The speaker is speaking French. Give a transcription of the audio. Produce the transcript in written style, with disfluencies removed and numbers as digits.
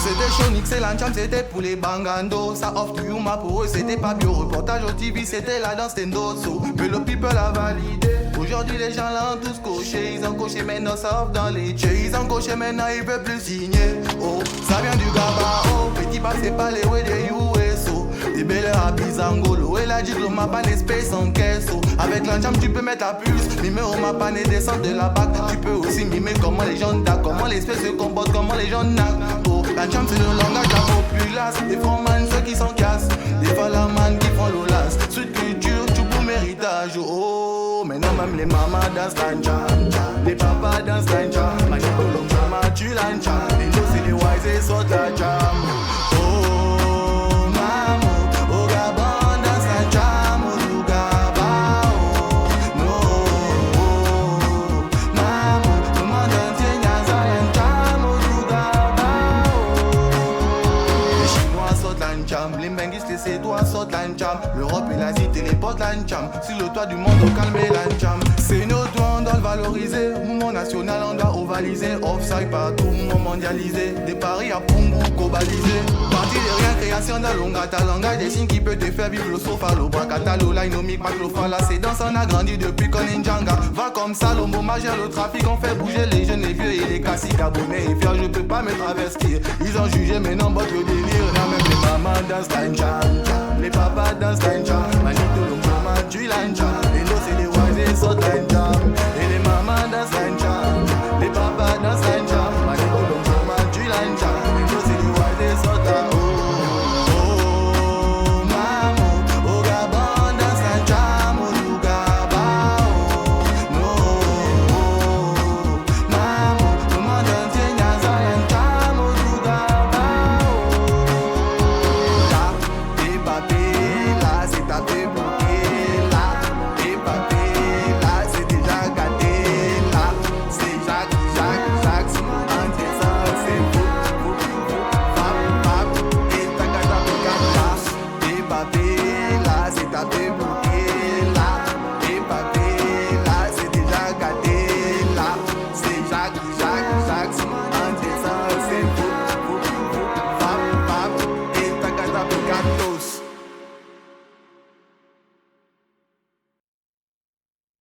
C'était Chonique, c'est l'ancham, c'était pour les bangando. Ça off to you, ma pour eux, c'était pas bio. Reportage au TV, c'était la danse Tendoso. Mais le people a validé. Aujourd'hui, les gens l'ont tous coché. Ils ont coché maintenant, ça off dans les jeux. Ils ont coché maintenant, ils peuvent plus signer. Oh, ça vient du Gaba. Oh, petit pas, c'est pas les way des USO. Des belles à Bizangolo. Et la diplôme m'a pas l'espèce en caisse. Avec l'ancham, tu peux mettre la puce. Mimer au m'a pas descendre de la bac. Tu peux aussi mimer comment les gens d'ac. Comment l'espèce se comporte, comment les gens naquent. Oh, l'ancham, c'est le langage de la populace. Des frontman, ceux qui s'en cassent. Des falaman qui font l'olas. Sud culture, tout pour méritage. Oh, maintenant même les mamas dansent l'ancham. Les papas dansent l'ancham. Magito l'ancham, tu l'ancham. Les dos, c'est les wise et sortent la jam. Les Benguis, c'est toi, sortent l'ancham. L'Europe et l'Asie téléportent l'ancham. Sur le toit du monde, on calme l'ancham. C'est notre droit, on doit le valoriser. Mouvement national, on doit ovaliser. Offside partout, mouvement mondialisé. Des paris à Pungu, globalisé. Parti de rien, création d'un longata. Langage des signes qui peut te faire vivre le sofa. Le bras catalo, l'ainomique, maclofala. C'est dans on a grandi depuis qu'on est Njanga. Va comme ça, l'homme majeur, le trafic. On fait bouger les jeunes, les vieux et les classiques. Abonnés et fiers, je peux pas me travestir. Ils ont jugé, mais non, botte le délire. Non, même les mamans dansent l'ancham. Les papas dansent l'ancham. Magito, le maman, tu l'ancham. Les dos, c'est les wise et sortent l'ancham. Et les mamans dansent l'ancham.